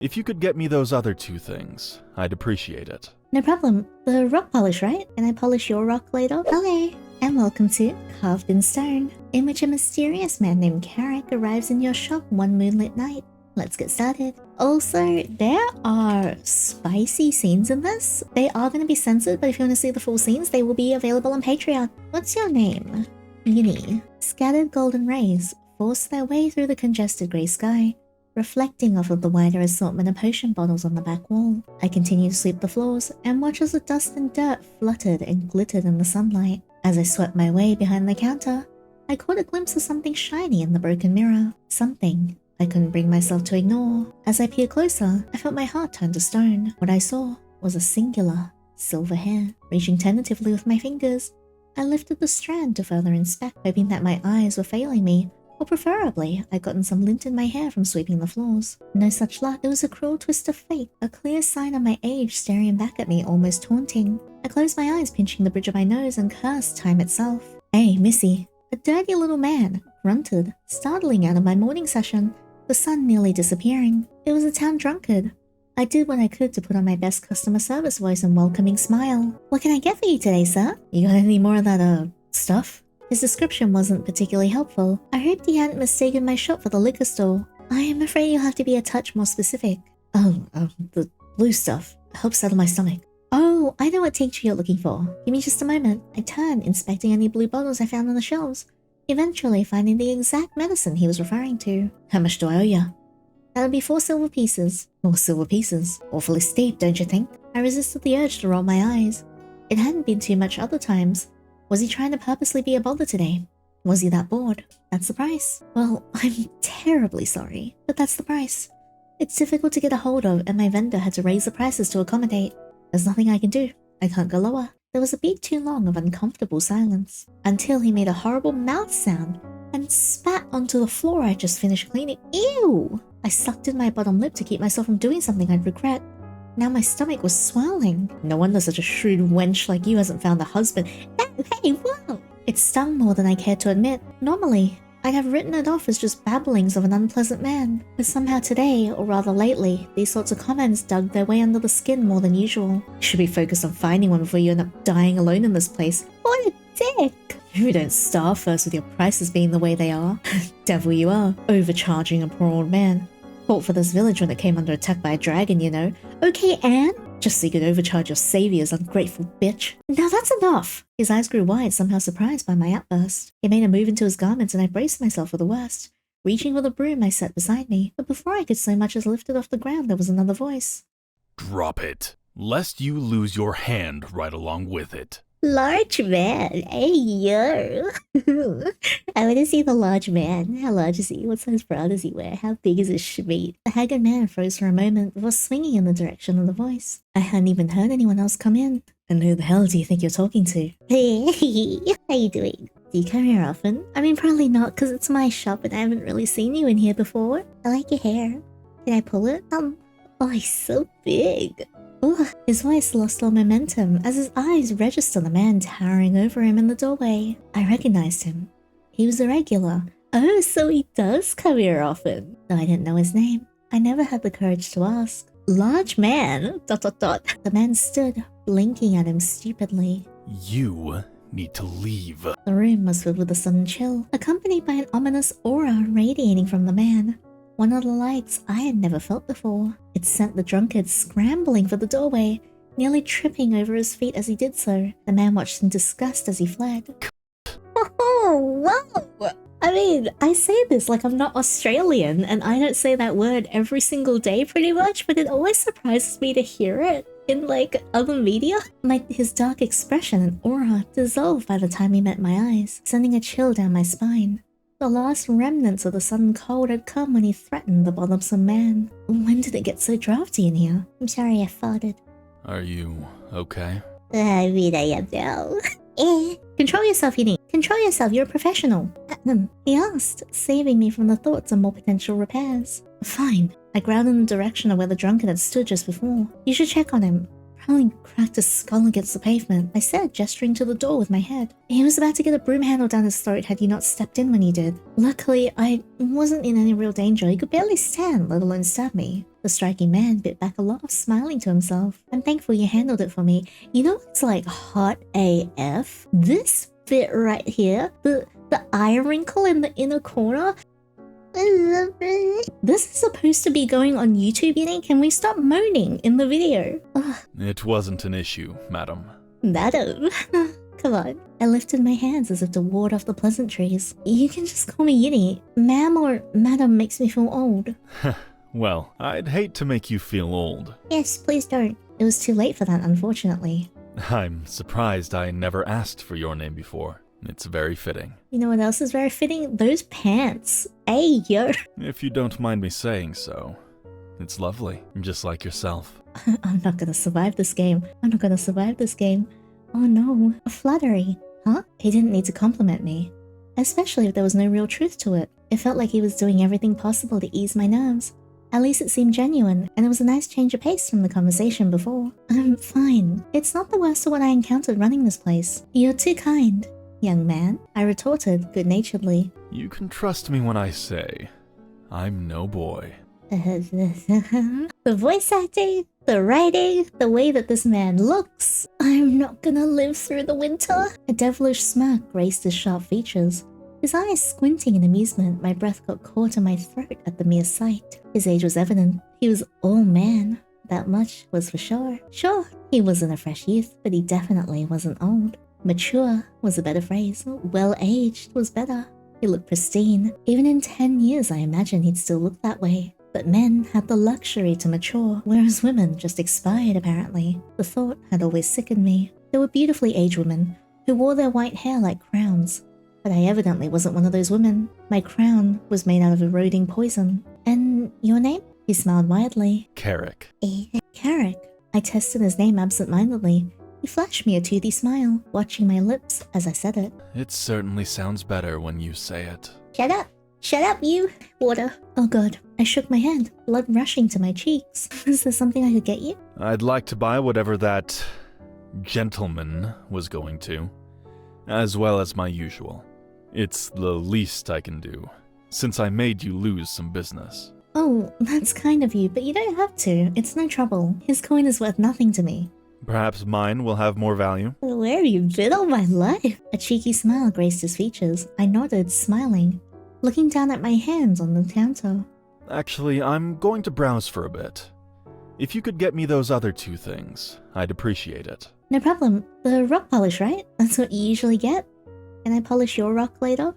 If you could get me those other two things, I'd appreciate it. No problem. The rock polish, right? Can I polish your rock later? Hello, and welcome to Carved in Stone, in which a mysterious man named Carrick arrives in your shop one moonlit night. Let's get started. Also, there are spicy scenes in this. They are going to be censored, but if you want to see the full scenes, they will be available on Patreon. What's your name? Yinny. Scattered golden rays force their way through the congested grey sky, reflecting off of the wider assortment of potion bottles on the back wall. I continue to sweep the floors and watch as the dust and dirt fluttered and glittered in the sunlight. As I swept my way behind the counter, I caught a glimpse of something shiny in the broken mirror. Something I couldn't bring myself to ignore. As I peered closer, I felt my heart turn to stone. What I saw was a singular silver hair. Reaching tentatively with my fingers, I lifted the strand to further inspect, hoping that my eyes were failing me, or preferably, I'd gotten some lint in my hair from sweeping the floors. No such luck. It was a cruel twist of fate, a clear sign of my age staring back at me, almost taunting. I closed my eyes, pinching the bridge of my nose, and cursed time itself. Hey, Missy. A dirty little man grunted, startling out of my morning session, the sun nearly disappearing. It was a town drunkard. I did what I could to put on my best customer service voice and welcoming smile. What can I get for you today, sir? You got any more of that, stuff? His description wasn't particularly helpful. I hoped he hadn't mistaken my shop for the liquor store. I am afraid you'll have to be a touch more specific. The blue stuff. It helps settle my stomach. Oh, I know what tincture you're looking for. Give me just a moment. I turned, inspecting any blue bottles I found on the shelves, eventually finding the exact medicine he was referring to. How much do I owe ya? That would be 4 silver pieces. 4 silver pieces? Awfully steep, don't you think? I resisted the urge to roll my eyes. It hadn't been too much other times. Was he trying to purposely be a bother today? Was he that bored? That's the price. Well, I'm terribly sorry, but that's the price. It's difficult to get a hold of, and my vendor had to raise the prices to accommodate. There's nothing I can do. I can't go lower. There was a beat too long of uncomfortable silence, until he made a horrible mouth sound and spat onto the floor I just finished cleaning. Ew! I sucked in my bottom lip to keep myself from doing something I'd regret. Now my stomach was swelling. No wonder such a shrewd wench like you hasn't found a husband. Hey, whoa! It stung more than I cared to admit. Normally, I'd have written it off as just babblings of an unpleasant man. But somehow today, or rather lately, these sorts of comments dug their way under the skin more than usual. You should be focused on finding one before you end up dying alone in this place. What a dick! You don't starve first with your prices being the way they are. Devil you are, overcharging a poor old man. Fought for this village when it came under attack by a dragon, you know. Okay, Anne? Just so you could overcharge your saviors, ungrateful bitch. Now that's enough! His eyes grew wide, somehow surprised by my outburst. He made a move into his garments and I braced myself for the worst. Reaching for the broom I set beside me, but before I could so much as lift it off the ground, there was another voice. Drop it, lest you lose your hand right along with it. Large man, hey yo. I want to see the large man. How large is he? What size bra does he wear? How big is his schmeat? The haggard man froze for a moment before swinging in the direction of the voice. I hadn't even heard anyone else come in. And who the hell do you think you're talking to? Hey, how you doing? Do you come here often? I mean, probably not, because it's my shop and I haven't really seen you in here before. I like your hair. Can I pull it? Oh, he's so big. Ugh, his voice lost all momentum as his eyes registered the man towering over him in the doorway. I recognized him. He was a regular. Oh, so he does come here often. Though I didn't know his name. I never had the courage to ask. Large man? ... The man stood, blinking at him stupidly. You need to leave. The room was filled with a sudden chill, accompanied by an ominous aura radiating from the man. One of the lights I had never felt before. It sent the drunkard scrambling for the doorway, nearly tripping over his feet as he did so. The man watched in disgust as he fled. Oh, whoa! I mean, I say this like I'm not Australian, and I don't say that word every single day pretty much, but it always surprises me to hear it in, like, other media. His dark expression and aura dissolved by the time he met my eyes, sending a chill down my spine. The last remnants of the sudden cold had come when he threatened the bothersome man. When did it get so drafty in here? I'm sorry I farted. Are you okay? I mean, I am now. Control yourself, Yinny. Control yourself, you're a professional. He asked, saving me from the thoughts of more potential repairs. Fine. I growled in the direction of where the drunkard had stood just before. You should check on him. Probably cracked his skull against the pavement, I said, gesturing to the door with my head. He was about to get a broom handle down his throat had you not stepped in when you did. Luckily, I wasn't in any real danger. He could barely stand, let alone stab me. The striking man bit back a laugh, smiling to himself. I'm thankful you handled it for me. You know what's like hot AF? This bit right here, the eye wrinkle in the inner corner. This is supposed to be going on YouTube, Yinny. Can we stop moaning in the video? Ugh. It wasn't an issue, madam. Madam. Come on. I lifted my hands as if to ward off the pleasantries. You can just call me Yinny. Ma'am or madam makes me feel old. Well, I'd hate to make you feel old. Yes, please don't. It was too late for that, unfortunately. I'm surprised I never asked for your name before. It's very fitting. You know what else is very fitting? Those pants. Hey, yo. If you don't mind me saying so. It's lovely, just like yourself. I'm not gonna survive this game. I'm not gonna survive this game. Oh no, a flattery. Huh? He didn't need to compliment me. Especially if there was no real truth to it. It felt like he was doing everything possible to ease my nerves. At least it seemed genuine, and it was a nice change of pace from the conversation before. I'm fine. It's not the worst of what I encountered running this place. You're too kind, young man, I retorted good-naturedly. You can trust me when I say, I'm no boy. The voice acting, the writing, the way that this man looks. I'm not gonna live through the winter. A devilish smirk graced his sharp features. His eyes squinting in amusement, my breath got caught in my throat at the mere sight. His age was evident. He was all man. That much was for sure. Sure, he wasn't a fresh youth, but he definitely wasn't old. Mature was a better phrase. Well-aged was better. He looked pristine. Even in 10 years, I imagine he'd still look that way. But men had the luxury to mature, whereas women just expired, apparently. The thought had always sickened me. There were beautifully aged women who wore their white hair like crowns. But I evidently wasn't one of those women. My crown was made out of eroding poison. And your name? He smiled widely. Carrick. Carrick. I tested his name absent-mindedly. He flashed me a toothy smile, watching my lips as I said it. It certainly sounds better when you say it. Shut up! Shut up, you! Water. Oh god. I shook my head, blood rushing to my cheeks. Is there something I could get you? I'd like to buy whatever that gentleman was going to, as well as my usual. It's the least I can do, since I made you lose some business. Oh, that's kind of you, but you don't have to. It's no trouble. His coin is worth nothing to me. Perhaps mine will have more value? Where have you been all my life? A cheeky smile graced his features. I nodded, smiling, looking down at my hands on the counter. Actually, I'm going to browse for a bit. If you could get me those other two things, I'd appreciate it. No problem. The rock polish, right? That's what you usually get? Can I polish your rock later?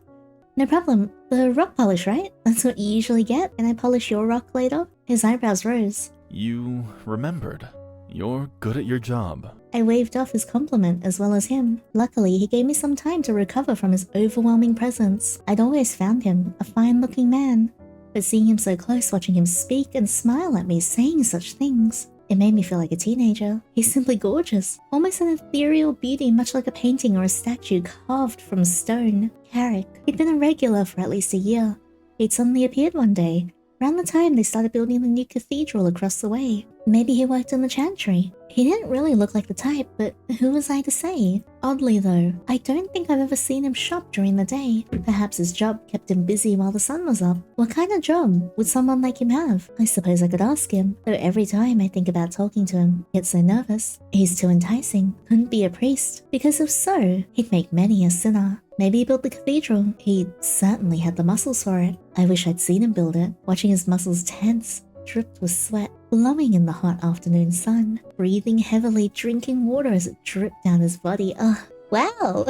No problem. The rock polish, right? That's what you usually get? Can I polish your rock later? His eyebrows rose. You remembered. You're good at your job. I waved off his compliment as well as him. Luckily, he gave me some time to recover from his overwhelming presence. I'd always found him a fine-looking man. But seeing him so close, watching him speak and smile at me, saying such things, it made me feel like a teenager. He's simply gorgeous. Almost an ethereal beauty, much like a painting or a statue carved from stone. Carrick. He'd been a regular for at least a year. He'd suddenly appeared one day, around the time they started building the new cathedral across the way. Maybe he worked in the chantry. He didn't really look like the type, but who was I to say? Oddly though, I don't think I've ever seen him shop during the day. Perhaps his job kept him busy while the sun was up. What kind of job would someone like him have? I suppose I could ask him, though every time I think about talking to him, I get so nervous. He's too enticing. Couldn't be a priest, because if so, he'd make many a sinner. Maybe he built the cathedral. He certainly had the muscles for it. I wish I'd seen him build it, watching his muscles tense, dripped with sweat, glowing in the hot afternoon sun, breathing heavily, drinking water as it dripped down his body. Wow!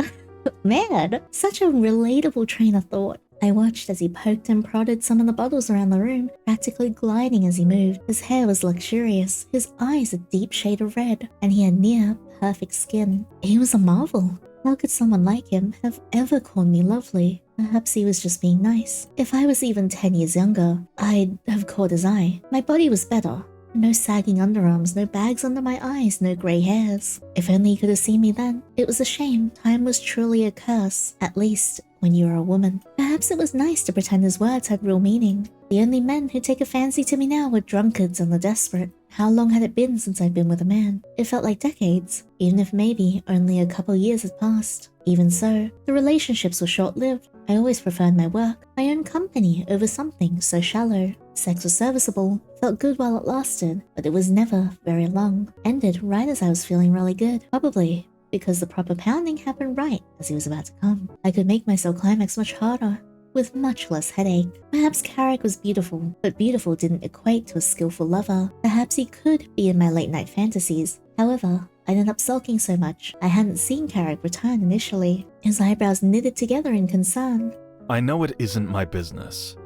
Man, such a relatable train of thought. I watched as he poked and prodded some of the bottles around the room, practically gliding as he moved. His hair was luxurious, his eyes a deep shade of red, and he had near perfect skin. He was a marvel. How could someone like him have ever called me lovely? Perhaps he was just being nice. If I was even 10 years younger, I'd have caught his eye. My body was better. No sagging underarms, no bags under my eyes, no grey hairs. If only he could have seen me then. It was a shame. Time was truly a curse, at least when you are a woman. Perhaps it was nice to pretend his words had real meaning. The only men who take a fancy to me now were drunkards and the desperate. How long had it been since I'd been with a man? It felt like decades, even if maybe only a couple years had passed. Even so, the relationships were short-lived. I always preferred my work, my own company, over something so shallow. Sex was serviceable, felt good while it lasted, but it was never very long. Ended right as I was feeling really good. Probably because the proper pounding happened right as he was about to come. I could make myself climax much harder, with much less headache. Perhaps Carrick was beautiful, but beautiful didn't equate to a skillful lover. Perhaps he could be in my late-night fantasies. However, I ended up sulking so much I hadn't seen Carrick return initially. His eyebrows knitted together in concern. I know it isn't my business,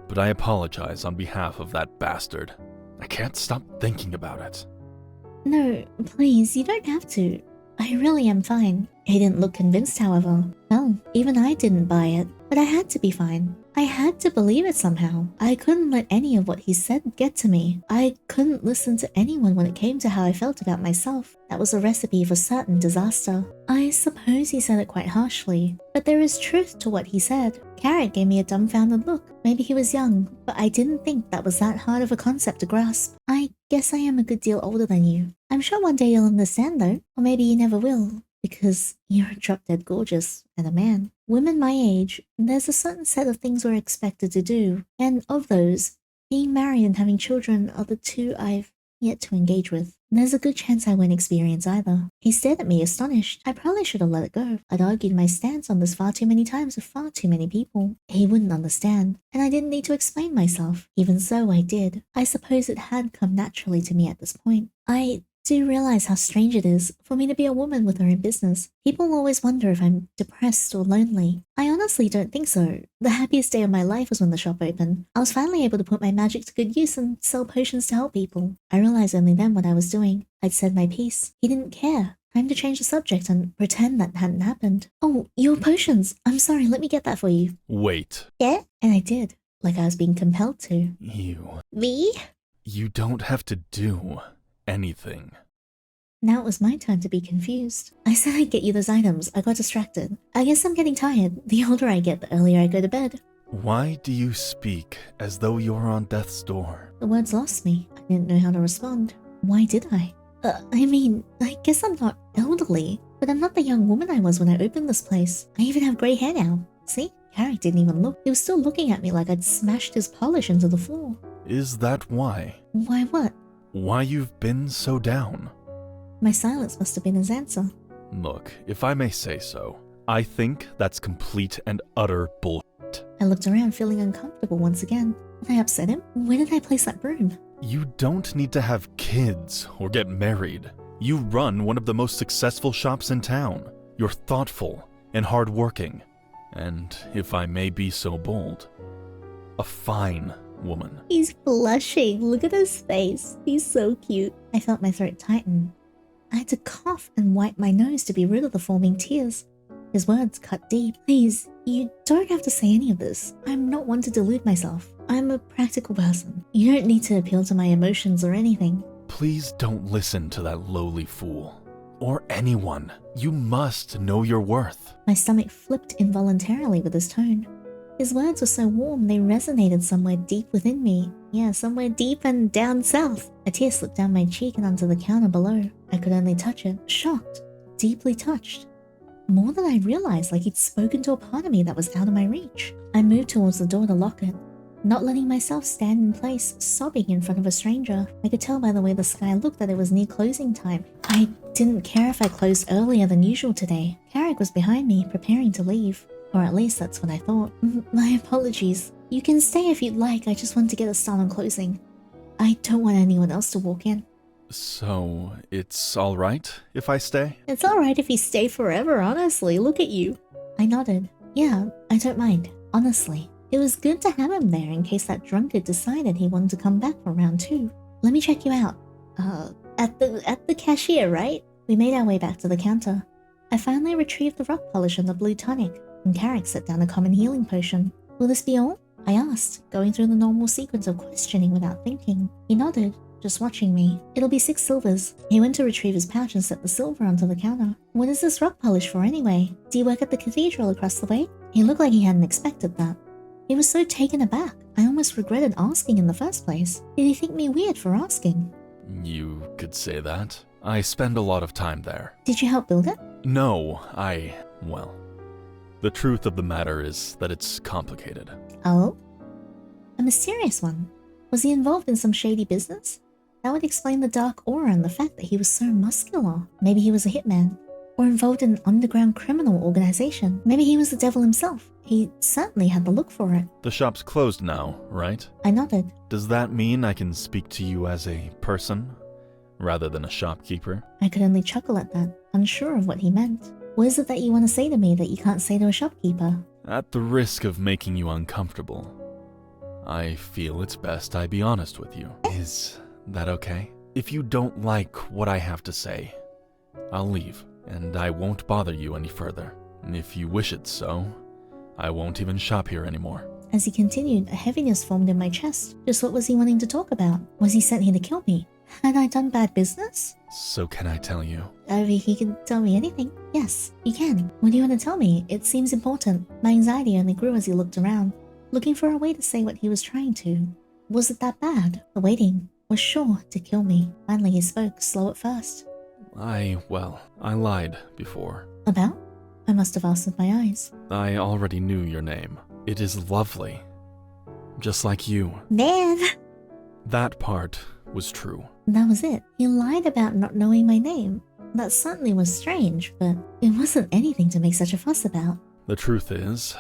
but I apologize on behalf of that bastard. I can't stop thinking about it. No, please, you don't have to. I really am fine. He didn't look convinced, however. Hell, even I didn't buy it. But I had to be fine. I had to believe it somehow. I couldn't let any of what he said get to me. I couldn't listen to anyone when it came to how I felt about myself. That was a recipe for certain disaster. I suppose he said it quite harshly, but there is truth to what he said. Carrick gave me a dumbfounded look. Maybe he was young, but I didn't think that was that hard of a concept to grasp. I guess I am a good deal older than you. I'm sure one day you'll understand though, or maybe you never will. Because you're drop-dead gorgeous and a man. Women my age, there's a certain set of things we're expected to do, and of those, being married and having children are the two I've yet to engage with. There's a good chance I won't experience either. He stared at me astonished. I probably should have let it go. I'd argued my stance on this far too many times with far too many people. He wouldn't understand, and I didn't need to explain myself. Even so, I did. I suppose it had come naturally to me at this point. I do realize how strange it is for me to be a woman with her own business. People always wonder if I'm depressed or lonely. I honestly don't think so. The happiest day of my life was when the shop opened. I was finally able to put my magic to good use and sell potions to help people. I realized only then what I was doing. I'd said my piece. He didn't care. Time to change the subject and pretend that hadn't happened. Oh, your potions. I'm sorry, let me get that for you. Wait. Yeah? And I did. Like I was being compelled to. Me? You don't have to do anything. Now it was my turn to be confused. I said I'd get you those items. I got distracted. I guess I'm getting tired. The older I get, the earlier I go to bed. Why do you speak as though you're on death's door? The words lost me. I didn't know how to respond. Why did I? I guess I'm not elderly, but I'm not the young woman I was when I opened this place. I even have grey hair now. See? Carrick didn't even look. He was still looking at me like I'd smashed his polish into the floor. Is that why? Why what? Why you've been so down? My silence must have been his answer. Look, if I may say so, I think that's complete and utter bullshit. I looked around feeling uncomfortable once again. Did I upset him? Where did I place that broom? You don't need to have kids or get married. You run one of the most successful shops in town. You're thoughtful and hardworking. And, if I may be so bold, a fine woman. He's blushing. Look at his face. He's so cute. I felt my throat tighten. I had to cough and wipe my nose to be rid of the forming tears. His words cut deep. Please, you don't have to say any of this. I'm not one to delude myself. I'm a practical person. You don't need to appeal to my emotions or anything. Please don't listen to that lowly fool. Or anyone. You must know your worth. My stomach flipped involuntarily with his tone. His words were so warm they resonated somewhere deep within me. Yeah, somewhere deep and down south. A tear slipped down my cheek and onto the counter below. I could only touch it, shocked, deeply touched. More than I realized, like he'd spoken to a part of me that was out of my reach. I moved towards the door to lock it, not letting myself stand in place, sobbing in front of a stranger. I could tell by the way the sky looked that it was near closing time. I didn't care if I closed earlier than usual today. Carrick was behind me, preparing to leave. Or at least that's what I thought. My apologies. You can stay if you'd like, I just want to get a start on closing. I don't want anyone else to walk in. So, it's alright if I stay? It's alright if you stay forever, honestly. Look at you. I nodded. Yeah, I don't mind. Honestly. It was good to have him there in case that drunkard decided he wanted to come back for round 2. Let me check you out. At the cashier, right? We made our way back to the counter. I finally retrieved the rock polish and the blue tonic, and Carrick set down a common healing potion. Will this be all? I asked, going through the normal sequence of questioning without thinking. He nodded, just watching me. It'll be 6 silvers. He went to retrieve his pouch and set the silver onto the counter. What is this rock polish for anyway? Do you work at the cathedral across the way? He looked like he hadn't expected that. He was so taken aback, I almost regretted asking in the first place. Did he think me weird for asking? You could say that. I spend a lot of time there. Did you help build it? No, well, the truth of the matter is that it's complicated. Oh? A mysterious one. Was he involved in some shady business? That would explain the dark aura and the fact that he was so muscular. Maybe he was a hitman, or involved in an underground criminal organization. Maybe he was the devil himself. He certainly had the look for it. The shop's closed now, right? I nodded. Does that mean I can speak to you as a person, rather than a shopkeeper? I could only chuckle at that, unsure of what he meant. What is it that you want to say to me that you can't say to a shopkeeper? At the risk of making you uncomfortable, I feel it's best I be honest with you. Is that okay? If you don't like what I have to say, I'll leave, and I won't bother you any further. If you wish it so, I won't even shop here anymore. As he continued, a heaviness formed in my chest. Just what was he wanting to talk about? Was he sent here to kill me? Had I done bad business? So can I tell you? He can tell me anything. Yes, you can. What do you want to tell me? It seems important. My anxiety only grew as he looked around, looking for a way to say what he was trying to. Was it that bad? The waiting was sure to kill me. Finally he spoke, slow at first. I lied before. About? I must have asked with my eyes. I already knew your name. It is lovely. Just like you. Man! That part was true. That was it. He lied about not knowing my name. That certainly was strange, but it wasn't anything to make such a fuss about. The truth is,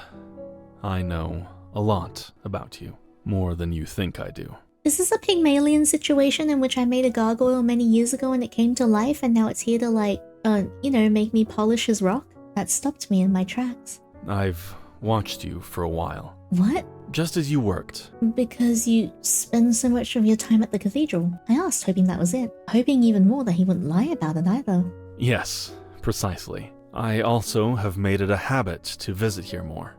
I know a lot about you. More than you think I do. Is this a Pygmalion situation in which I made a gargoyle many years ago and it came to life and now it's here to make me polish his rock? That stopped me in my tracks. I've watched you for a while. What? Just as you worked. Because you spend so much of your time at the cathedral. I asked, hoping that was it. Hoping even more that he wouldn't lie about it either. Yes, precisely. I also have made it a habit to visit here more.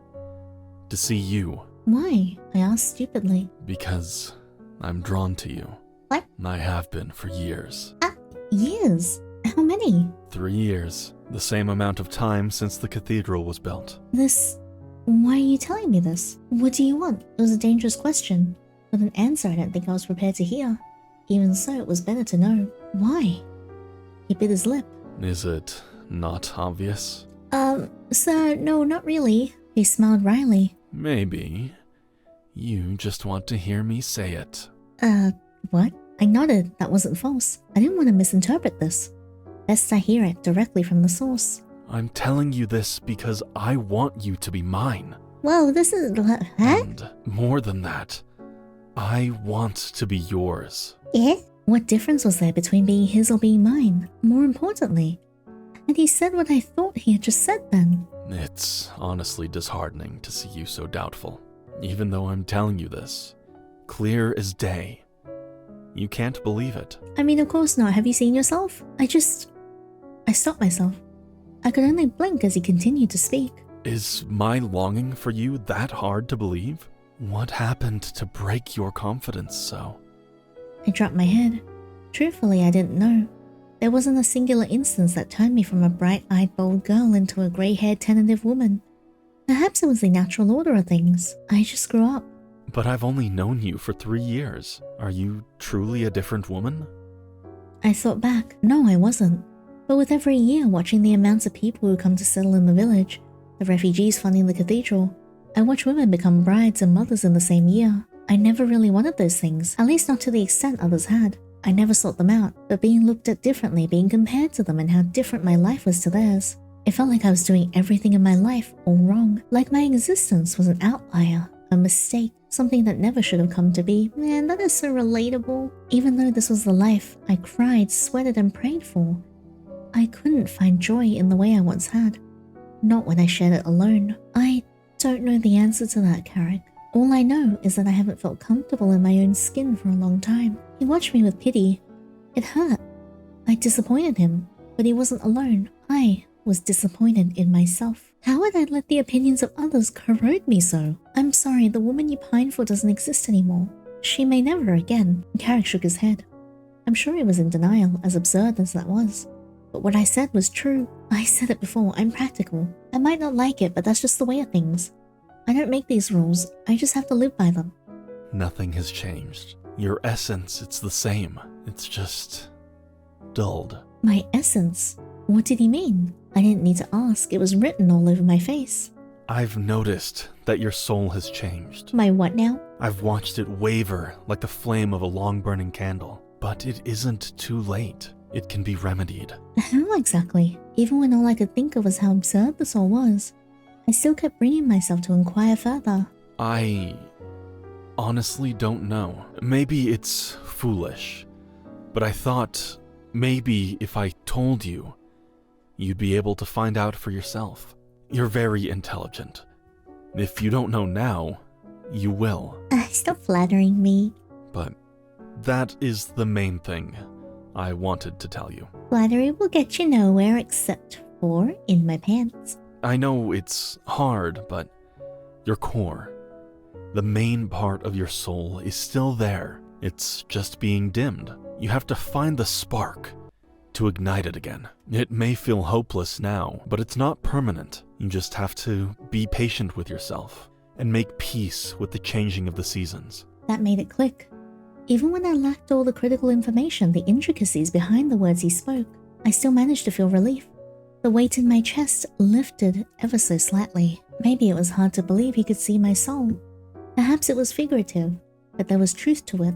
To see you. Why? I asked stupidly. Because I'm drawn to you. What? I have been for years. Years? How many? 3 years. The same amount of time since the cathedral was built. Why are you telling me this? What do you want? It was a dangerous question, but an answer I don't think I was prepared to hear. Even so, it was better to know. Why? He bit his lip. Is it not obvious? Sir, no, not really. He smiled wryly. Maybe. You just want to hear me say it. What? I nodded. That wasn't false. I didn't want to misinterpret this. Best I hear it directly from the source. I'm telling you this because I want you to be mine. Whoa, this is... Huh? And more than that, I want to be yours. Eh? What difference was there between being his or being mine? More importantly, had he said what I thought he had just said then? It's honestly disheartening to see you so doubtful. Even though I'm telling you this, clear as day. You can't believe it. I mean, of course not. Have you seen yourself? I stopped myself. I could only blink as he continued to speak. Is my longing for you that hard to believe? What happened to break your confidence so? I dropped my head. Truthfully, I didn't know. There wasn't a singular instance that turned me from a bright-eyed, bold girl into a grey-haired, tentative woman. Perhaps it was the natural order of things. I just grew up. But I've only known you for 3 years. Are you truly a different woman? I thought back. No, I wasn't. But with every year watching the amounts of people who come to settle in the village, the refugees funding the cathedral, I watch women become brides and mothers in the same year. I never really wanted those things, at least not to the extent others had. I never sought them out, but being looked at differently, being compared to them and how different my life was to theirs. It felt like I was doing everything in my life all wrong, like my existence was an outlier, a mistake, something that never should have come to be. Man, that is so relatable. Even though this was the life I cried, sweated and prayed for, I couldn't find joy in the way I once had. Not when I shared it alone. I don't know the answer to that, Carrick. All I know is that I haven't felt comfortable in my own skin for a long time. He watched me with pity. It hurt. I disappointed him, but he wasn't alone. I was disappointed in myself. How had I let the opinions of others corrode me so? I'm sorry, the woman you pined for doesn't exist anymore. She may never again. Carrick shook his head. I'm sure he was in denial, as absurd as that was. But what I said was true. I said it before, I'm practical. I might not like it, but that's just the way of things. I don't make these rules, I just have to live by them. Nothing has changed. Your essence, it's the same. It's just dulled. My essence? What did he mean? I didn't need to ask, it was written all over my face. I've noticed that your soul has changed. My what now? I've watched it waver like the flame of a long-burning candle. But it isn't too late. It can be remedied. How exactly? Even when all I could think of was how absurd this all was, I still kept bringing myself to inquire further. I honestly don't know. Maybe it's foolish, but I thought maybe if I told you, you'd be able to find out for yourself. You're very intelligent. If you don't know now, you will. Stop flattering me. But that is the main thing I wanted to tell you. Flattery will get you nowhere except for in my pants. I know it's hard, but your core, the main part of your soul, is still there. It's just being dimmed. You have to find the spark to ignite it again. It may feel hopeless now, but it's not permanent. You just have to be patient with yourself and make peace with the changing of the seasons. That made it click. Even when I lacked all the critical information, the intricacies behind the words he spoke, I still managed to feel relief. The weight in my chest lifted ever so slightly. Maybe it was hard to believe he could see my soul. Perhaps it was figurative, but there was truth to it.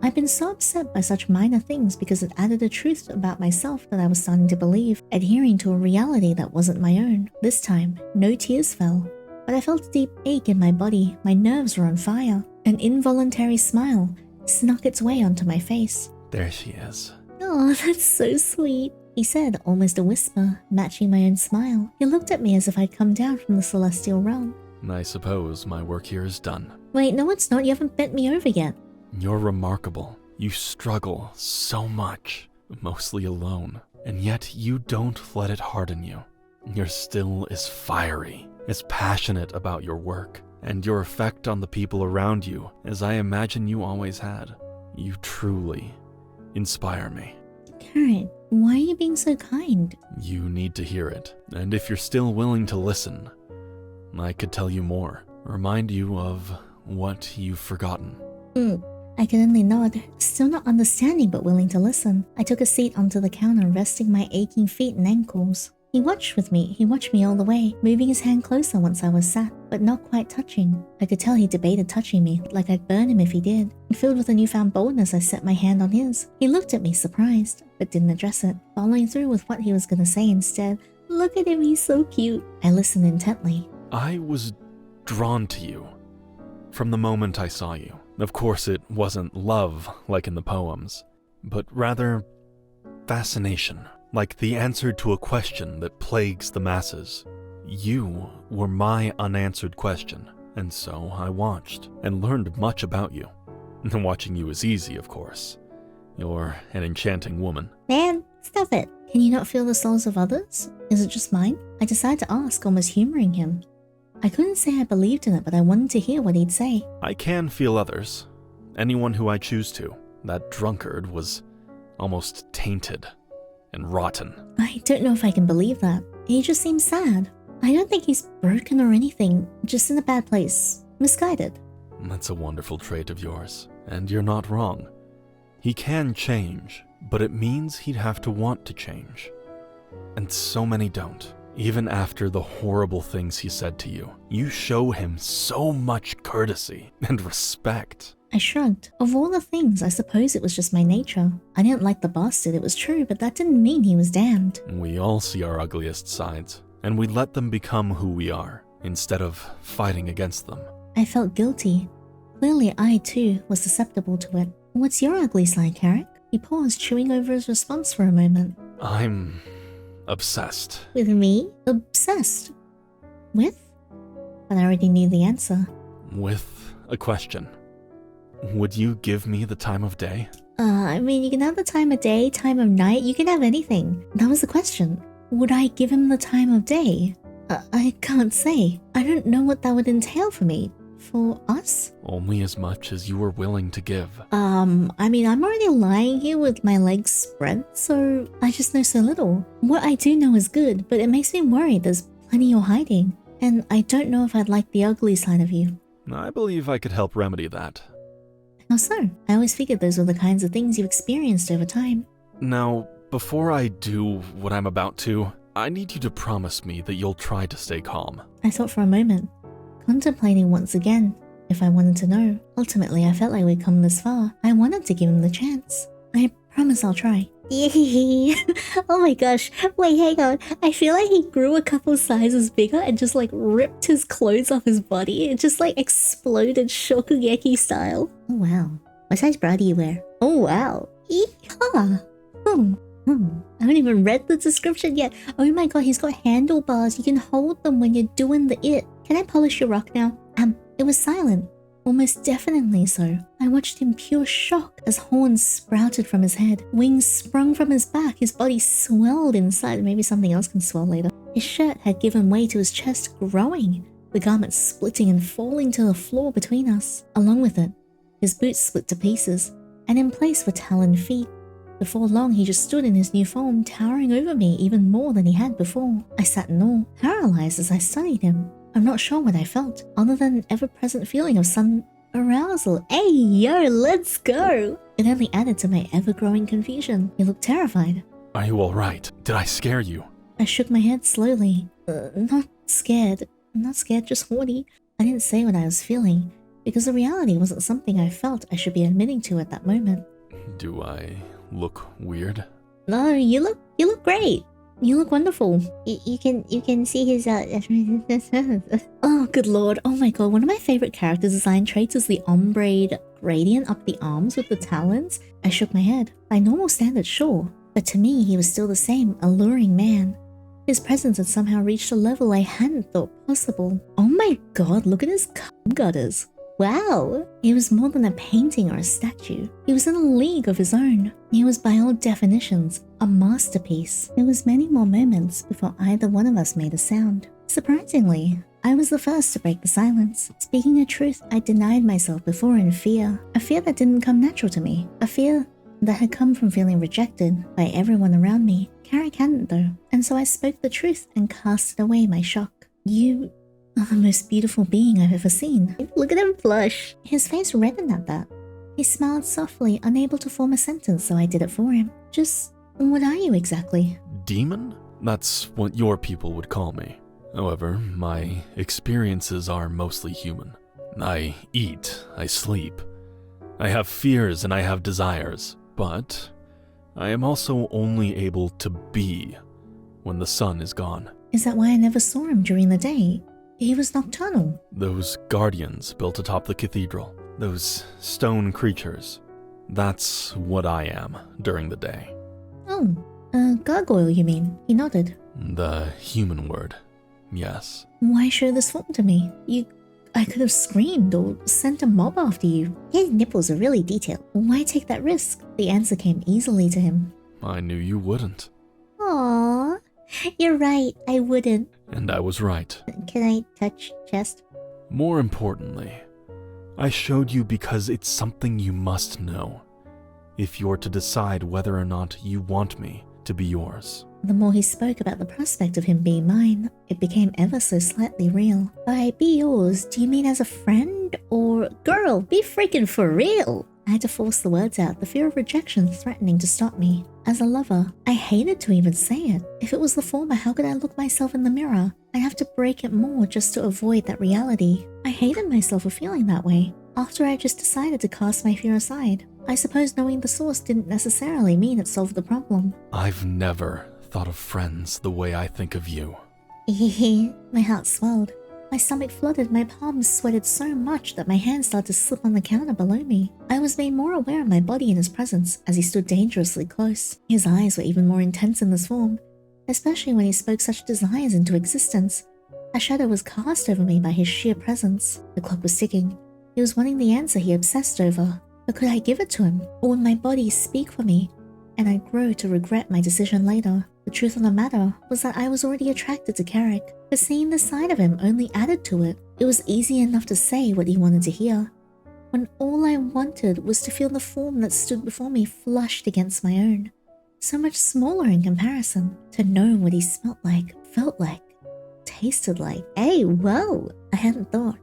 I'd been so upset by such minor things because it added a truth about myself that I was starting to believe, adhering to a reality that wasn't my own. This time, no tears fell, but I felt a deep ache in my body. My nerves were on fire. An involuntary smile snuck its way onto my face. There she is. Oh, that's so sweet, he said, almost a whisper, matching my own smile. He looked at me as if I'd come down from the celestial realm. I suppose my work here is done. Wait, no it's not. You haven't bent me over yet. You're remarkable. You struggle so much, mostly alone, and yet you don't let it harden you. You're still as fiery, as passionate about your work, and your effect on the people around you as I imagine you always had. You truly inspire me. Carrick, why are you being so kind? You need to hear it, and if you're still willing to listen, I could tell you more, remind you of what you've forgotten. I could only nod, still not understanding but willing to listen. I took a seat onto the counter, resting my aching feet and ankles. He watched me all the way, moving his hand closer once I was sat, but not quite touching. I could tell he debated touching me, like I'd burn him if he did. Filled with a newfound boldness, I set my hand on his. He looked at me, surprised, but didn't address it, following through with what he was going to say instead. Look at him, he's so cute. I listened intently. I was drawn to you from the moment I saw you. Of course, it wasn't love like in the poems, but rather fascination, like the answer to a question that plagues the masses. You were my unanswered question, and so I watched and learned much about you. Watching you is easy, of course. You're an enchanting woman. Man, stop it. Can you not feel the souls of others? Is it just mine? I decided to ask, almost humoring him. I couldn't say I believed in it, but I wanted to hear what he'd say. I can feel others. Anyone who I choose to. That drunkard was almost tainted and rotten. I don't know if I can believe that. He just seems sad. I don't think he's broken or anything, just in a bad place. Misguided. That's a wonderful trait of yours, and you're not wrong. He can change, but it means he'd have to want to change. And so many don't. Even after the horrible things he said to you, you show him so much courtesy and respect. I shrugged. Of all the things, I suppose it was just my nature. I didn't like the bastard, it was true, but that didn't mean he was damned. We all see our ugliest sides, and we let them become who we are, instead of fighting against them. I felt guilty. Clearly I, too, was susceptible to it. What's your ugly side, Carrick? He paused, chewing over his response for a moment. I'm obsessed. With me? Obsessed? With? But I already knew the answer. With a question. Would you give me the time of day? I mean, you can have the time of day, time of night, you can have anything. That was the question. Would I give him the time of day? I can't say. I don't know what that would entail for me. For us? Only as much as you were willing to give. I mean, I'm already lying here with my legs spread, so I just know so little. What I do know is good, but it makes me worried there's plenty you're hiding. And I don't know if I'd like the ugly side of you. I believe I could help remedy that. How so? I always figured those were the kinds of things you experienced over time. Now, before I do what I'm about to, I need you to promise me that you'll try to stay calm. I thought for a moment, contemplating once again. if I wanted to know. Ultimately, I felt like we'd come this far. I wanted to give him the chance. I promise I'll try. Oh my gosh. Wait, hang on. I feel like he grew a couple sizes bigger and just like ripped his clothes off his body. It just like exploded Shokugeki style. Oh wow. What size bra do you wear? Oh wow. Yeehaw. I haven't even read the description yet. Oh my god, he's got handlebars. You can hold them when you're doing the it. Can I polish your rock now? It was silent. Almost definitely so. I watched in pure shock as horns sprouted from his head. Wings sprung from his back. His body swelled inside. Maybe something else can swell later. His shirt had given way to his chest growing, the garment splitting and falling to the floor between us. Along with it, his boots split to pieces, and in place were taloned feet. Before long, he just stood in his new form, towering over me even more than he had before. I sat in awe, paralyzed as I studied him. I'm not sure what I felt, other than an ever-present feeling of some arousal. Hey, yo, let's go! It only added to my ever-growing confusion. He looked terrified. Are you alright? Did I scare you? I shook my head slowly. Not scared. Not scared, just horny. I didn't say what I was feeling, because the reality wasn't something I felt I should be admitting to at that moment. Do I look weird? No, you look great. You look wonderful. You can see his oh, good lord. Oh my god, one of my favorite character design traits is the ombre gradient up the arms with the talons. I shook my head. By normal standards, sure. But to me, he was still the same alluring man. His presence had somehow reached a level I hadn't thought possible. Oh my god, look at his cum gutters. Wow, he was more than a painting or a statue. He was in a league of his own. He was by all definitions a masterpiece. There was many more moments before either one of us made a sound. Surprisingly, I was the first to break the silence. Speaking a truth I denied myself before in fear. A fear that didn't come natural to me. A fear that had come from feeling rejected by everyone around me. Carrick hadn't though, and so I spoke the truth and casted away my shock. You are the most beautiful being I've ever seen. Look at him blush. His face reddened at that. He smiled softly, unable to form a sentence, so I did it for him. Just, what are you exactly? Demon? That's what your people would call me. However, my experiences are mostly human. I eat, I sleep. I have fears and I have desires, but I am also only able to be when the sun is gone. Is that why I never saw him during the day? He was nocturnal. Those guardians built atop the cathedral, those stone creatures, that's what I am during the day. Oh, gargoyle you mean? He nodded. The human word, yes. Why show this form to me? I could have screamed or sent a mob after you. His nipples are really detailed. Why take that risk? The answer came easily to him. I knew you wouldn't. Aww, you're right, I wouldn't. And I was right. Can I touch chest? More importantly, I showed you because it's something you must know, if you're to decide whether or not you want me to be yours. The more he spoke about the prospect of him being mine, it became ever so slightly real. By be yours, do you mean as a friend? Or, girl, be freaking for real? I had to force the words out, the fear of rejection threatening to stop me. As a lover, I hated to even say it. If it was the former, how could I look myself in the mirror? I'd have to break it more just to avoid that reality. I hated myself for feeling that way. After I just decided to cast my fear aside. I suppose knowing the source didn't necessarily mean it solved the problem. I've never thought of friends the way I think of you. My heart swelled. My stomach flooded, my palms sweated so much that my hands started to slip on the counter below me. I was made more aware of my body in his presence as he stood dangerously close. His eyes were even more intense in this form, especially when he spoke such desires into existence. A shadow was cast over me by his sheer presence. The clock was ticking. He was wanting the answer he obsessed over. But could I give it to him? Or would my body speak for me? And I'd grow to regret my decision later. The truth of the matter was that I was already attracted to Carrick, but seeing the side of him only added to it. It was easy enough to say what he wanted to hear, when all I wanted was to feel the form that stood before me flushed against my own. So much smaller in comparison. To know what he smelt like, felt like, tasted like. Hey, whoa! I hadn't thought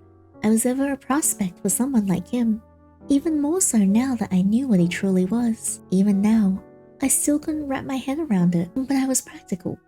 I was ever a prospect for someone like him. Even more so now that I knew what he truly was. Even now, I still couldn't wrap my head around it, but I was practical.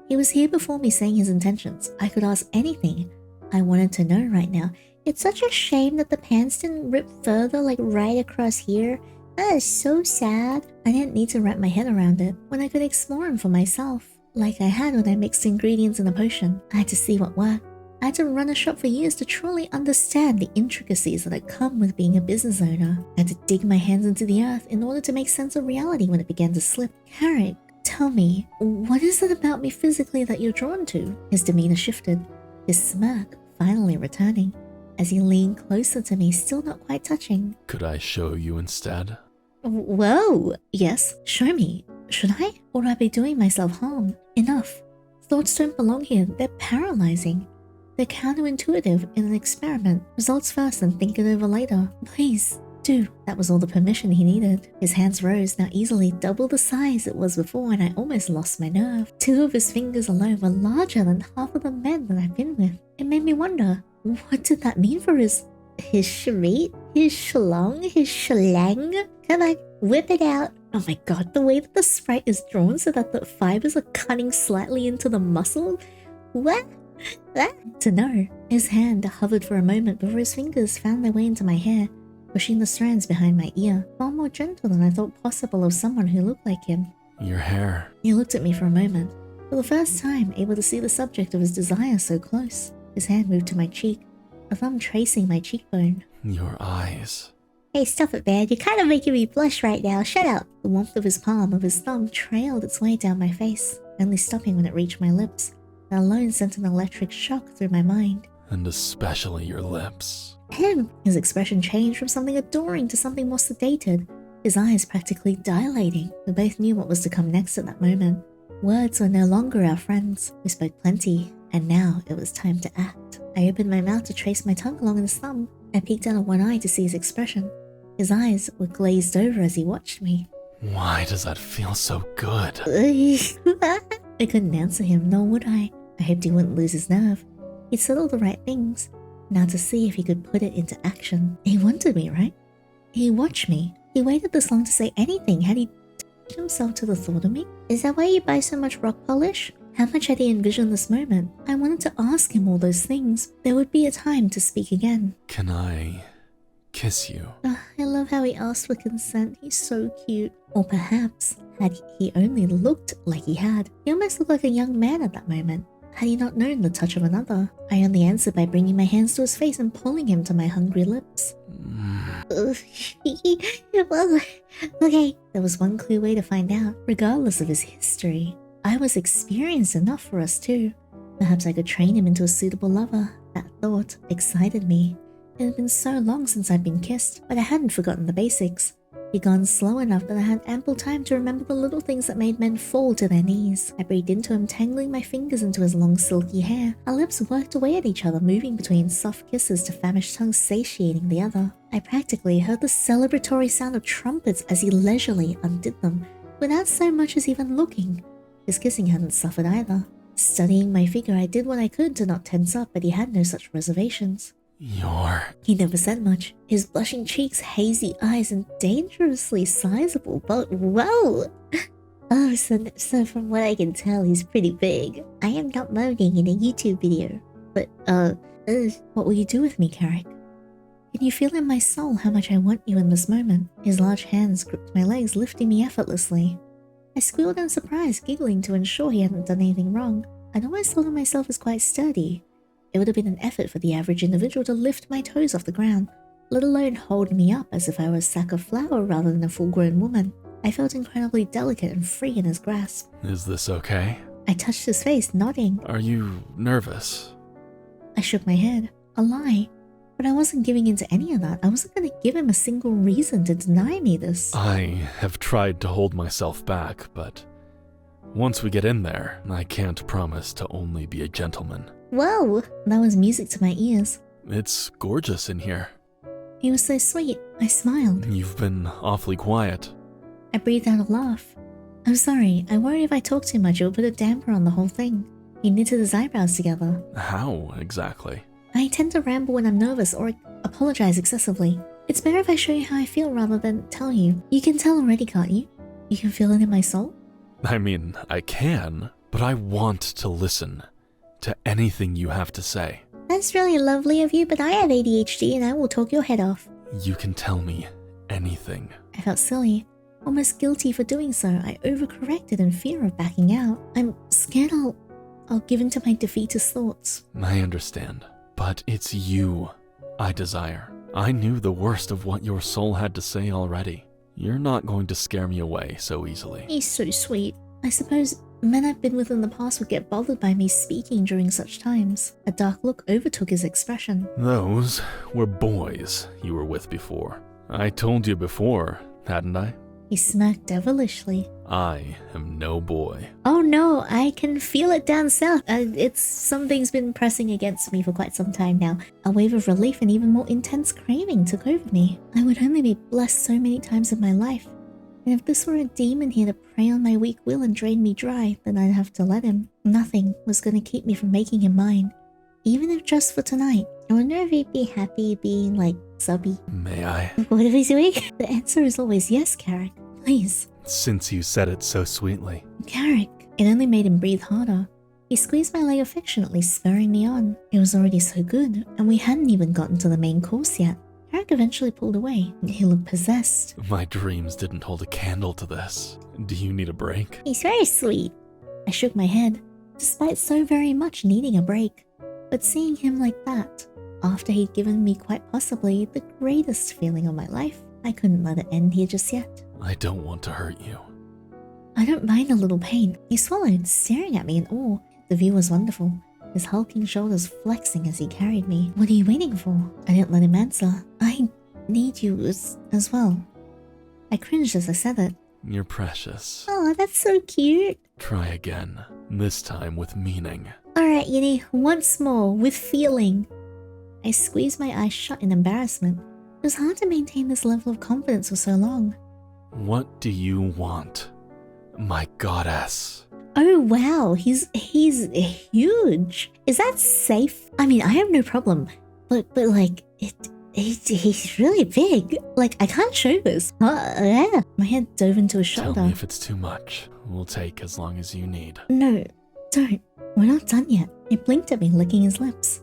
He was here before me saying his intentions. I could ask anything, I wanted to know right now. It's such a shame that the pants didn't rip further, like right across here. That is so sad. I didn't need to wrap my head around it when I could explore them for myself, like I had when I mixed ingredients in a potion. I had to see what worked. I had to run a shop for years to truly understand the intricacies that come with being a business owner. I had to dig my hands into the earth in order to make sense of reality when it began to slip. Carrick, tell me, what is it about me physically that you're drawn to? His demeanor shifted, his smirk finally returning, as he leaned closer to me, still not quite touching. Could I show you instead? Whoa! Yes, show me. Should I? Or would I be doing myself harm? Enough. Thoughts don't belong here. They're paralyzing. They're counterintuitive in an experiment. Results first and think it over later. Please, do. That was all the permission he needed. His hands rose, now easily double the size it was before, and I almost lost my nerve. 2 of his fingers alone were larger than half of the men that I've been with. It made me wonder, what did that mean for his shmeat? His shlong? His shlang? Come on, whip it out. Oh my god, the way that the sprite is drawn so that the fibers are cutting slightly into the muscle? What? To know. His hand hovered for a moment before his fingers found their way into my hair, pushing the strands behind my ear, far more gentle than I thought possible of someone who looked like him. Your hair. He looked at me for a moment, for the first time able to see the subject of his desire so close. His hand moved to my cheek, a thumb tracing my cheekbone. Your eyes. Hey, stop it, man. You're kind of making me blush right now. Shut up. The warmth of his palm, of his thumb, trailed its way down my face, only stopping when it reached my lips. That alone sent an electric shock through my mind. And especially your lips. Him! His expression changed from something adoring to something more sedated, his eyes practically dilating. We both knew what was to come next at that moment. Words were no longer our friends. We spoke plenty, and now it was time to act. I opened my mouth to trace my tongue along his thumb. I peeked out of one eye to see his expression. His eyes were glazed over as he watched me. Why does that feel so good? I couldn't answer him, nor would I. I hoped he wouldn't lose his nerve. He'd said all the right things. Now to see if he could put it into action. He wanted me, right? He watched me. He waited this long to say anything. Had he touched himself to the thought of me? Is that why you buy so much rock polish? How much had he envisioned this moment? I wanted to ask him all those things. There would be a time to speak again. Can I kiss you? I love how he asked for consent. He's so cute. Or perhaps, had he only looked like he had, he almost looked like a young man at that moment. Had he not known the touch of another? I only answered by bringing my hands to his face and pulling him to my hungry lips. Okay, there was one clear way to find out, regardless of his history. I was experienced enough for us too. Perhaps I could train him into a suitable lover. That thought excited me. It had been so long since I'd been kissed, but I hadn't forgotten the basics. He'd gone slow enough that I had ample time to remember the little things that made men fall to their knees. I breathed into him, tangling my fingers into his long silky hair. Our lips worked away at each other, moving between soft kisses to famished tongues satiating the other. I practically heard the celebratory sound of trumpets as he leisurely undid them, without so much as even looking. His kissing hadn't suffered either. Studying my figure, I did what I could to not tense up, but he had no such reservations. He never said much. His blushing cheeks, hazy eyes, and dangerously sizable but whoa! Oh, so from what I can tell, he's pretty big. I am not moaning in a YouTube video. But, what will you do with me, Carrick? Can you feel in my soul how much I want you in this moment? His large hands gripped my legs, lifting me effortlessly. I squealed in surprise, giggling to ensure he hadn't done anything wrong. I'd always thought of myself as quite sturdy. It would have been an effort for the average individual to lift my toes off the ground, let alone hold me up as if I were a sack of flour rather than a full-grown woman. I felt incredibly delicate and free in his grasp. Is this okay? I touched his face, nodding. Are you nervous? I shook my head. A lie. But I wasn't giving in to any of that. I wasn't going to give him a single reason to deny me this. I have tried to hold myself back, but once we get in there, I can't promise to only be a gentleman. Whoa! That was music to my ears. It's gorgeous in here. He was so sweet. I smiled. You've been awfully quiet. I breathed out a laugh. I'm sorry. I worry if I talk too much, it will put a damper on the whole thing. He knitted his eyebrows together. How exactly? I tend to ramble when I'm nervous or apologize excessively. It's better if I show you how I feel rather than tell you. You can tell already, can't you? You can feel it in my soul? I mean, I can, but I want to listen to anything you have to say. That's really lovely of you, but I have ADHD and I will talk your head off. You can tell me anything. I felt silly, almost guilty for doing so. I overcorrected in fear of backing out. I'm scared I'll give in to my defeatist thoughts. I understand, but it's you I desire. I knew the worst of what your soul had to say already. You're not going to scare me away so easily. He's so sweet. I suppose men I've been with in the past would get bothered by me speaking during such times. A dark look overtook his expression. Those were boys you were with before. I told you before, hadn't I? He smirked devilishly. I am no boy. Oh no, I can feel it down south. Something's been pressing against me for quite some time now. A wave of relief and even more intense craving took over me. I would only be blessed so many times in my life. And if this were a demon here to prey on my weak will and drain me dry, then I'd have to let him. Nothing was going to keep me from making him mine. Even if just for tonight. I wonder if he'd be happy being, like, subby. May I? What are we doing? The answer is always yes, Carrick. Please. Since you said it so sweetly. Carrick. It only made him breathe harder. He squeezed my leg affectionately, spurring me on. It was already so good, and we hadn't even gotten to the main course yet. Carrick eventually pulled away. He looked possessed. My dreams didn't hold a candle to this. Do you need a break? He's very sweet. I shook my head, despite so very much needing a break. But seeing him like that, after he'd given me quite possibly the greatest feeling of my life, I couldn't let it end here just yet. I don't want to hurt you. I don't mind a little pain. He swallowed, staring at me in awe. The view was wonderful, his hulking shoulders flexing as he carried me. What are you waiting for? I didn't let him answer. I need you as well. I cringed as I said it. You're precious. Oh, that's so cute. Try again, this time with meaning. Alright, Yinny, once more, with feeling. I squeezed my eyes shut in embarrassment. It was hard to maintain this level of confidence for so long. What do you want, my goddess? Oh wow, he's huge. Is that safe? I mean, I have no problem, but like he's really big. Like, I can't show this. Yeah. My head dove into his shoulder. Tell me if it's too much. We'll take as long as you need. No, don't. We're not done yet. He blinked at me, licking his lips.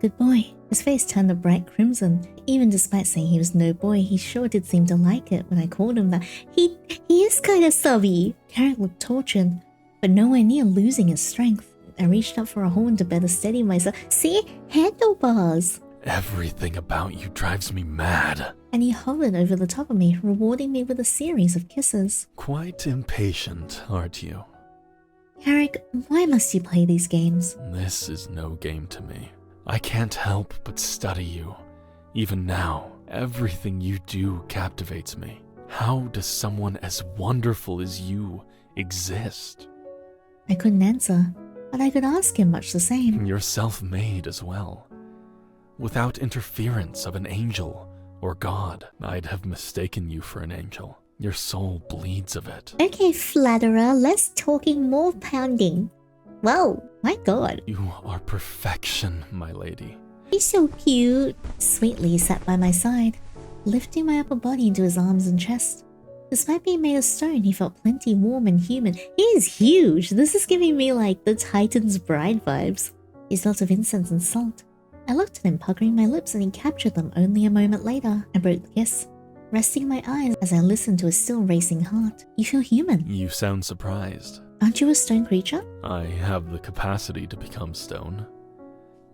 Good boy. His face turned a bright crimson. Even despite saying he was no boy, he sure did seem to like it when I called him that. He is kind of subby. Carrick looked tortured, but nowhere near losing his strength. I reached up for a horn to better steady myself. See? Handlebars! Everything about you drives me mad. And he hovered over the top of me, rewarding me with a series of kisses. Quite impatient, aren't you? Carrick, why must you play these games? This is no game to me. I can't help but study you. Even now, everything you do captivates me. How does someone as wonderful as you exist? I couldn't answer, but I could ask him much the same. You're self-made as well. Without interference of an angel or god, I'd have mistaken you for an angel. Your soul bleeds of it. Okay, flatterer, less talking, more pounding. Whoa, my god. You are perfection, my lady. He's so cute. Sweetly he sat by my side, lifting my upper body into his arms and chest. Despite being made of stone, he felt plenty warm and human. He is huge. This is giving me like the Titan's bride vibes. He smelled of incense and salt. I looked at him, puckering my lips, and he captured them only a moment later. I broke the kiss, resting my eyes as I listened to his still racing heart. You feel human. You sound surprised. Aren't you a stone creature? I have the capacity to become stone,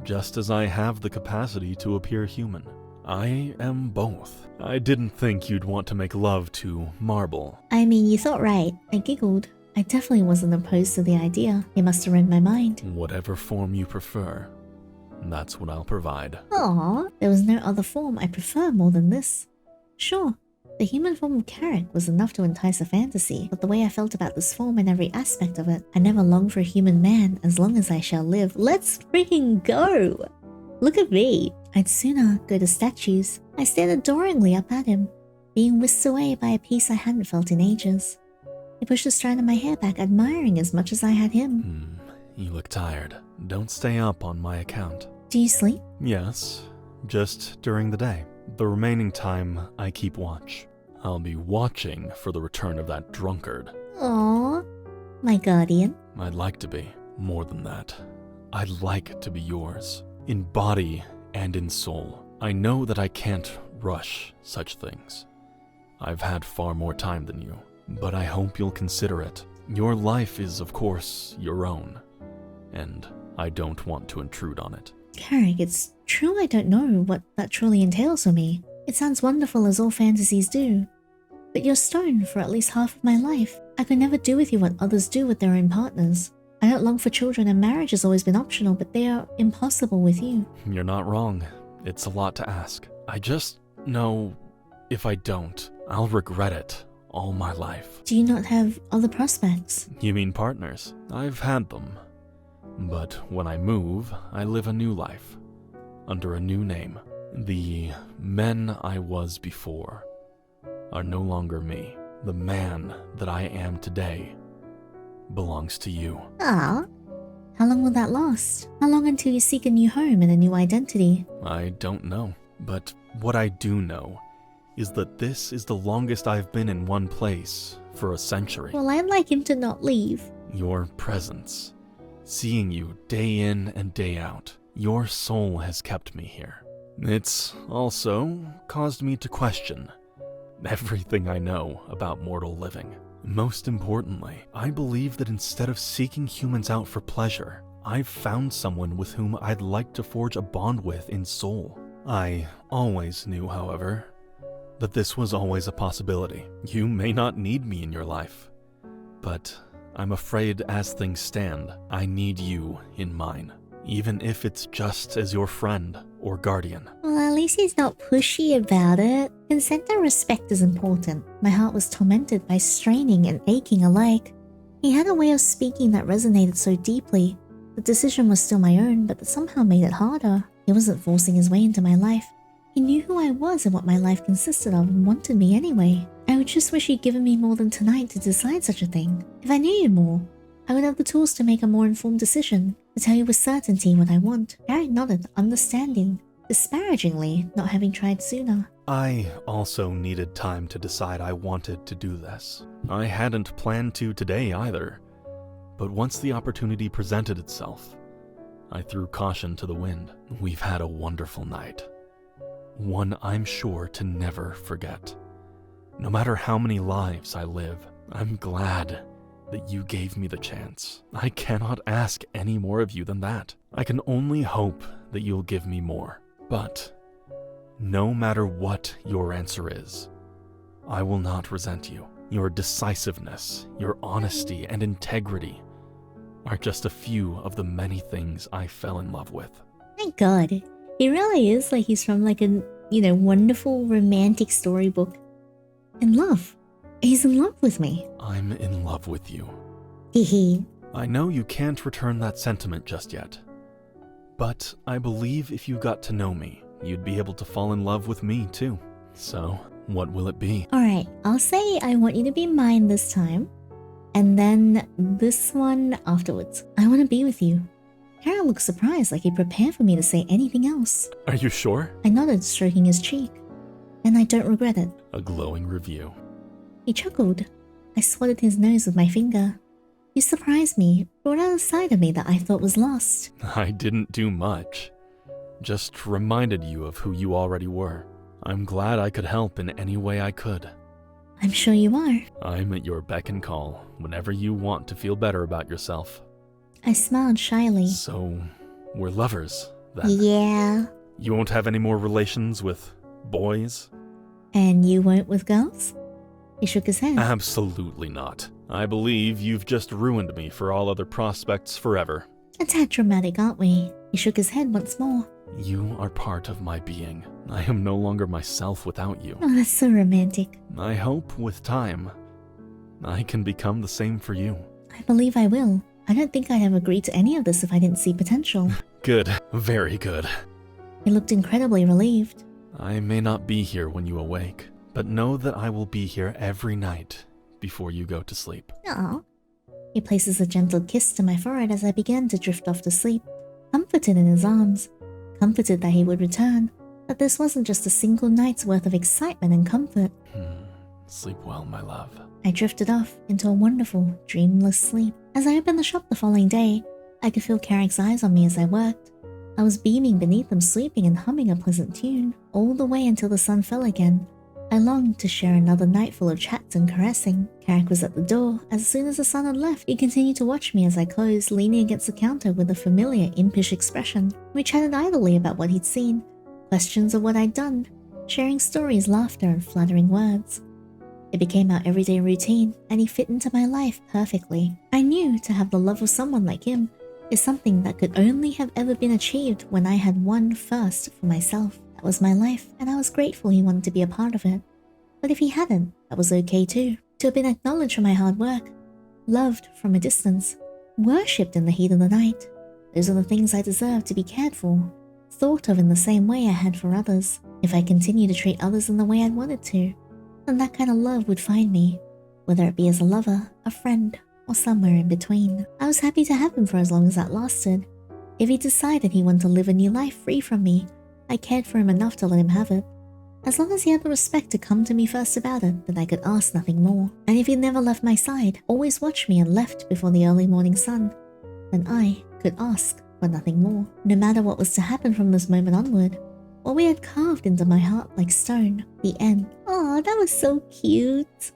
just as I have the capacity to appear human. I am both. I didn't think you'd want to make love to marble. I mean, you thought right. I giggled. I definitely wasn't opposed to the idea. It must have read my mind. Whatever form you prefer, that's what I'll provide. Aw, there was no other form I prefer more than this. Sure, the human form of Carrick was enough to entice a fantasy, but the way I felt about this form and every aspect of it, I never long for a human man as long as I shall live. Let's freaking go! Look at me. I'd sooner go to statues. I stared adoringly up at him, being whisked away by a peace I hadn't felt in ages. He pushed a strand of my hair back, admiring as much as I had him. You look tired. Don't stay up on my account. Do you sleep? Yes, just during the day. The remaining time, I keep watch. I'll be watching for the return of that drunkard. Aww, my guardian. I'd like to be. More than that, I'd like to be yours. in body and in soul. I know that I can't rush such things. I've had far more time than you, but I hope you'll consider it. Your life is, of course, your own, and I don't want to intrude on it. Carrick, it's true I don't know what that truly entails for me. It sounds wonderful as all fantasies do. But you're stone for at least half of my life. I could never do with you what others do with their own partners. I don't long for children, and marriage has always been optional, but they are impossible with you. You're not wrong. It's a lot to ask. I just know if I don't, I'll regret it all my life. Do you not have other prospects? You mean partners? I've had them. But when I move, I live a new life, under a new name. The men I was before are no longer me. The man that I am today belongs to you. Ah, how long will that last? How long until you seek a new home and a new identity? I don't know, but what I do know is that this is the longest I've been in one place for a century. Well, I'd like him to not leave. Your presence, seeing you day in and day out, your soul has kept me here. It's also caused me to question everything I know about mortal living. Most importantly, I believe that instead of seeking humans out for pleasure, I've found someone with whom I'd like to forge a bond with in soul. I always knew, however, that this was always a possibility. You may not need me in your life, but I'm afraid as things stand, I need you in mine, even if it's just as your friend or guardian. Well, at least he's not pushy about it. Consent and respect is important. My heart was tormented by straining and aching alike. He had a way of speaking that resonated so deeply. The decision was still my own, but that somehow made it harder. He wasn't forcing his way into my life. He knew who I was and what my life consisted of and wanted me anyway. I would just wish he'd given me more than tonight to decide such a thing. If I knew you more, I would have the tools to make a more informed decision, to tell you with certainty what I want. Carrick nodded, understanding, disparagingly, not having tried sooner. I also needed time to decide I wanted to do this. I hadn't planned to today either, but once the opportunity presented itself, I threw caution to the wind. We've had a wonderful night. One I'm sure to never forget. No matter how many lives I live, I'm glad that you gave me the chance. I cannot ask any more of you than that. I can only hope that you'll give me more. But no matter what your answer is, I will not resent you. Your decisiveness, your honesty, and integrity are just a few of the many things I fell in love with. My god, he really is like he's from like a, wonderful romantic storybook. In love. He's in love with me. I'm in love with you. Hehe. I know you can't return that sentiment just yet, but I believe if you got to know me, you'd be able to fall in love with me too. So, what will it be? Alright, I'll say I want you to be mine this time, and then this one afterwards. I want to be with you. Carrick looked surprised, like he prepared for me to say anything else. Are you sure? I nodded, stroking his cheek. And I don't regret it. A glowing review. He chuckled. I swatted his nose with my finger. You surprised me, brought out a side of me that I thought was lost. I didn't do much. Just reminded you of who you already were. I'm glad I could help in any way I could. I'm sure you are. I'm at your beck and call whenever you want to feel better about yourself. I smiled shyly. So, we're lovers, then? Yeah. You won't have any more relations with boys? And you won't with girls? He shook his head. Absolutely not. I believe you've just ruined me for all other prospects forever. A tad dramatic, aren't we? He shook his head once more. You are part of my being. I am no longer myself without you. Oh, that's so romantic. I hope, with time, I can become the same for you. I believe I will. I don't think I'd have agreed to any of this if I didn't see potential. Good. Very good. He looked incredibly relieved. I may not be here when you awake, but know that I will be here every night before you go to sleep. Aw. He places a gentle kiss to my forehead as I began to drift off to sleep, comforted in his arms, comforted that he would return, that this wasn't just a single night's worth of excitement and comfort. Sleep well, my love. I drifted off into a wonderful, dreamless sleep. As I opened the shop the following day, I could feel Carrick's eyes on me as I worked. I was beaming beneath them, sleeping and humming a pleasant tune, all the way until the sun fell again. I longed to share another night full of chats and caressing. Carrick was at the door. As soon as the sun had left, he continued to watch me as I closed, leaning against the counter with a familiar impish expression. We chatted idly about what he'd seen, questions of what I'd done, sharing stories, laughter, and flattering words. It became our everyday routine, and he fit into my life perfectly. I knew to have the love of someone like him is something that could only have ever been achieved when I had won first for myself. That was my life, and I was grateful he wanted to be a part of it. But if he hadn't, that was okay too. To have been acknowledged for my hard work, loved from a distance, worshipped in the heat of the night. Those are the things I deserve to be cared for, thought of in the same way I had for others. If I continued to treat others in the way I'd wanted to, then that kind of love would find me, whether it be as a lover, a friend, or somewhere in between. I was happy to have him for as long as that lasted. If he decided he wanted to live a new life free from me, I cared for him enough to let him have it. As long as he had the respect to come to me first about it, then I could ask nothing more. And if he never left my side, always watched me and left before the early morning sun, then I could ask for nothing more. No matter what was to happen from this moment onward, what we had carved into my heart like stone, the end. Aw, that was so cute.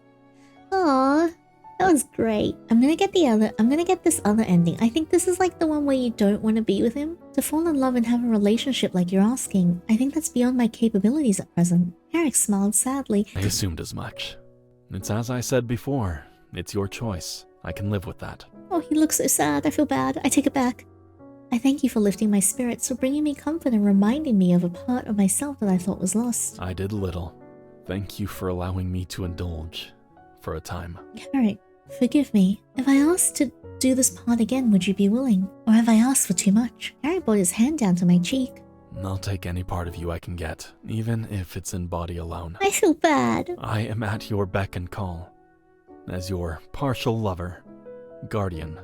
Aw, that was great. I'm gonna get this other ending. I think this is like the one where you don't want to be with him. To fall in love and have a relationship like you're asking, I think that's beyond my capabilities at present. Carrick smiled sadly. I assumed as much. It's as I said before. It's your choice. I can live with that. Oh, he looks so sad. I feel bad. I take it back. I thank you for lifting my spirits, for bringing me comfort and reminding me of a part of myself that I thought was lost. I did little. Thank you for allowing me to indulge for a time. Carrick, forgive me. If I asked to do this part again, would you be willing? Or have I asked for too much? Carrick brought his hand down to my cheek. I'll take any part of you I can get, even if it's in body alone. I feel bad. I am at your beck and call, as your partial lover, guardian,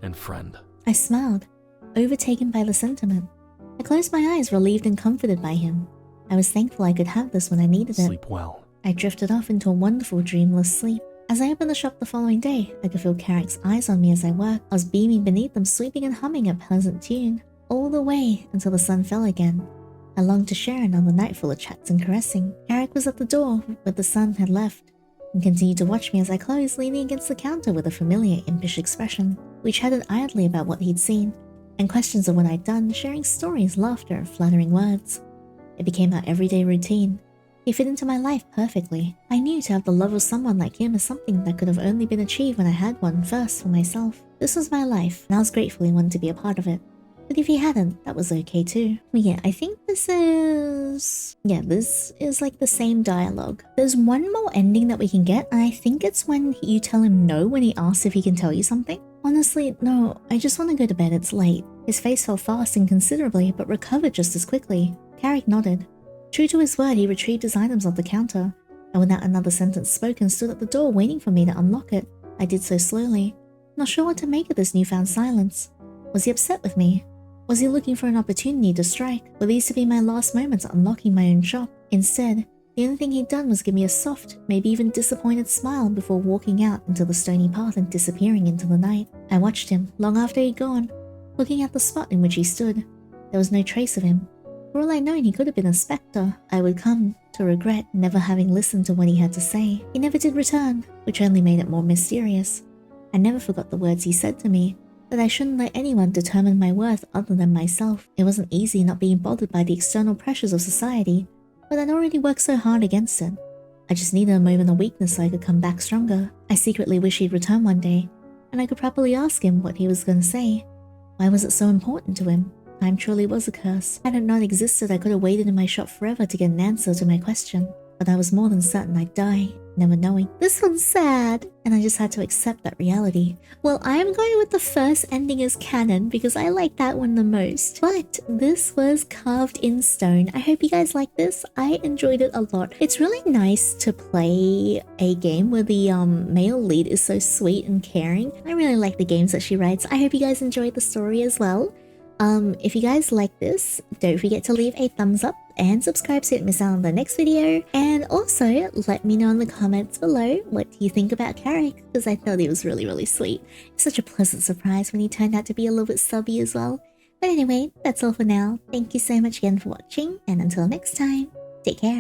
and friend. I smiled, overtaken by the sentiment. I closed my eyes, relieved and comforted by him. I was thankful I could have this when I needed it. Sleep well. I drifted off into a wonderful dreamless sleep. As I opened the shop the following day, I could feel Carrick's eyes on me as I worked. I was beaming beneath them, sleeping and humming a pleasant tune, all the way until the sun fell again. I longed to share another night full of chats and caressing. Carrick was at the door, but the sun had left, and continued to watch me as I closed, leaning against the counter with a familiar impish expression. We chatted idly about what he'd seen, and questions of what I'd done, sharing stories, laughter, and flattering words. It became our everyday routine. He fit into my life perfectly. I knew to have the love of someone like him is something that could have only been achieved when I had one first for myself. This was my life, and I was grateful he wanted to be a part of it. But if he hadn't, that was okay too. But yeah, I think this is like the same dialogue. There's one more ending that we can get, and I think it's when you tell him no when he asks if he can tell you something. Honestly, no, I just want to go to bed, it's late. His face fell fast and considerably, but recovered just as quickly. Carrick nodded. True to his word, he retrieved his items off the counter, and without another sentence spoken, stood at the door waiting for me to unlock it. I did so slowly, not sure what to make of this newfound silence. Was he upset with me? Was he looking for an opportunity to strike? Were these to be my last moments unlocking my own shop? Instead, the only thing he'd done was give me a soft, maybe even disappointed smile before walking out into the stony path and disappearing into the night. I watched him, long after he'd gone, looking at the spot in which he stood. There was no trace of him. For all I known, he could have been a spectre. I would come to regret never having listened to what he had to say. He never did return, which only made it more mysterious. I never forgot the words he said to me, that I shouldn't let anyone determine my worth other than myself. It wasn't easy not being bothered by the external pressures of society, but I'd already worked so hard against it. I just needed a moment of weakness so I could come back stronger. I secretly wish he'd return one day, and I could properly ask him what he was going to say. Why was it so important to him? Time truly was a curse. Had it not existed, I could have waited in my shop forever to get an answer to my question. But I was more than certain I'd die, never knowing. This one's sad, and I just had to accept that reality. Well, I am going with the first ending as canon because I like that one the most. But this was carved in stone. I hope you guys like this. I enjoyed it a lot. It's really nice to play a game where the male lead is so sweet and caring. I really like the games that she writes. I hope you guys enjoyed the story as well. If you guys like this, don't forget to leave a thumbs up and subscribe so you don't miss out on the next video. And also, let me know in the comments below what you think about Carrick, because I thought he was really, really sweet. It's such a pleasant surprise when he turned out to be a little bit subby as well. But anyway, that's all for now. Thank you so much again for watching, and until next time, take care.